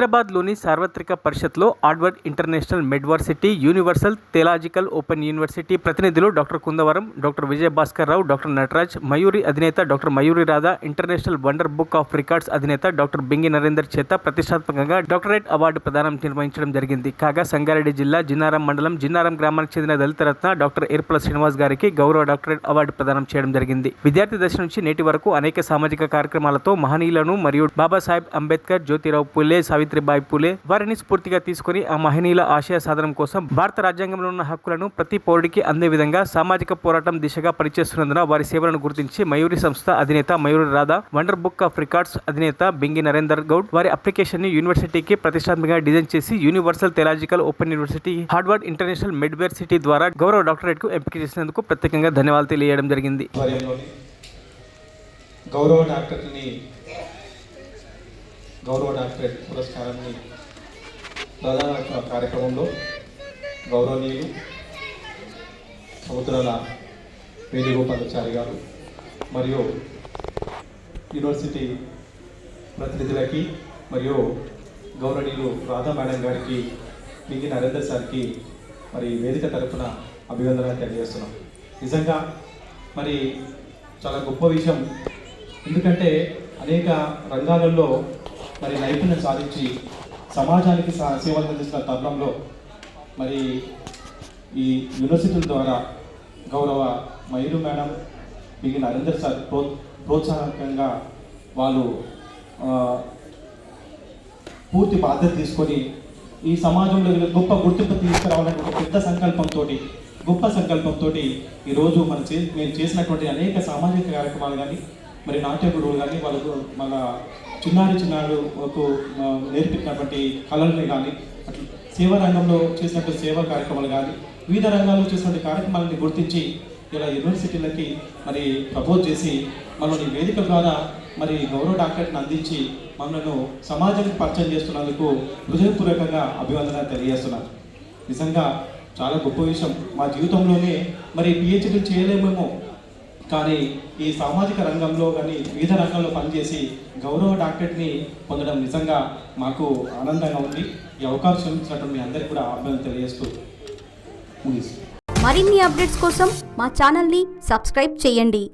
హైదరాబాద్లోని సార్వత్రిక పరిషత్లో Harvard International Medversity, Universal Theological Open University ప్రతినిధులు doctor Kundavaram, doctor Vijayabhaskar Rao, doctor Nataraj, Mayuri అధినేత doctor Mayuri Radha, International Wonder Book of Records అధినేత డాక్టర్ బింగి నరేందర్ చేత ప్రతిష్టాత్మకంగా డాక్టరేట్ అవార్డు ప్రదానం నిర్వహించడం జరిగింది. కాగా సంగారెడ్డి జిల్లా జిన్నారం మండలం జిన్నారం గ్రామానికి చెందిన దళిత రత్న డాక్టర్ ఏర్పల శ్రీనివాస్ గారికి గౌరవ డాక్టరేట్ అవార్డు ప్రదానం చేయడం జరిగింది. విద్యార్థి దశ నుంచి నేటి వరకు అనేక సామాజిక కార్యక్రమాలతో మహనీయులను మరియు బాబాసాహెబ్ అంబేద్కర్, జ్యోతిరావు పూలే, సావిత్రిబాయి పూలే వారిని స్ఫూర్తిగా తీసుకుని ఆ మహనీయుల ఆశయ సాధన కోసం భారత రాజ్యాంగంలో ఉన్న హక్కులను ప్రతి పౌరుడికి అందే విధంగా సామాజిక పోరాటం దిశగా పనిచేస్తున్నందున వారి సేవలను గుర్తించి మయూరి సంస్థ అధినేత Mayuri Radha, wonder Book of Records అధినేత బింగి నరేందర్ గౌడ్ వారి అప్లికేషన్ ని యూనివర్సిటీకి ప్రతిష్టాత్మకంగా డిజైన్ చేసి Universal Theological Open University, Harvard International Medversity ద్వారా గౌరవ డాక్టరేట్ కు ఎంపిక చేసినందుకు ప్రత్యేకంగా ధన్యవాదాలు తెలియజేయడం జరిగింది. గౌరవ డాక్టరేట్ పురస్కారాన్ని ప్రధాన కార్యక్రమంలో గౌరవనీయులు సముద్రాల వేణుగోపాలాచారి గారు మరియు యూనివర్సిటీ ప్రతినిధులకి మరియు గౌరవనీయులు రాధా మేడం గారికి, బింగి నరేందర్ సార్కి మరి వేదిక తరఫున అభినందనలు తెలియజేస్తున్నాం. నిజంగా మరి చాలా గొప్ప విషయం. ఎందుకంటే అనేక రంగాలలో మరి నైపుణ్యం సాధించి సమాజానికి సేవలు అందిస్తున్న తరుణంలో మరి ఈ యూనివర్సిటీల ద్వారా గౌరవ మయూరి మేడం, బింగి నరేందర్ సార్ ప్రోత్సాహకంగా వాళ్ళు పూర్తి బాధ్యత తీసుకొని ఈ సమాజంలో గొప్ప గుర్తింపు తీసుకురావాలని ఒక పెద్ద గొప్ప సంకల్పంతో ఈరోజు మేము చేసినటువంటి అనేక సామాజిక కార్యక్రమాలు కానీ మరి నాట్య గురువులు కానీ వాళ్ళకు మన చిన్నారులకు నేర్పించినటువంటి కళల్ని కానీ అట్లా సేవా రంగంలో చేసినటువంటి సేవా కార్యక్రమాలు కానీ వివిధ రంగాల్లో చేసినటువంటి కార్యక్రమాలని గుర్తించి ఇలా యూనివర్సిటీలకి మరి ప్రపోజ్ చేసి మనల్ని వేదిక ద్వారా మరి గౌరవ డాక్టరేట్ని అందించి మనను సమాజానికి పరిచయం చేస్తున్నందుకు హృదయపూర్వకంగా అభివందనలు తెలియజేస్తున్నాను. నిజంగా చాలా గొప్ప విషయం. మా జీవితంలోనే మరి పిహెచ్డీ చేయలేమేమో, కానీ ఈ సామాజిక రంగంలో కానీ వివిధ రంగంలో పనిచేసి గౌరవ డాక్టరేట్ని పొందడం నిజంగా మాకు ఆనందంగా ఉంది. ఈ అవకాశం ఇచ్చినట్టు మీ అందరికీ కూడా అభినందనలు తెలియజేస్తూ ముగిస్తాను. మరిన్ని అప్డేట్స్ కోసం మా ఛానల్ని సబ్స్క్రైబ్ చేయండి.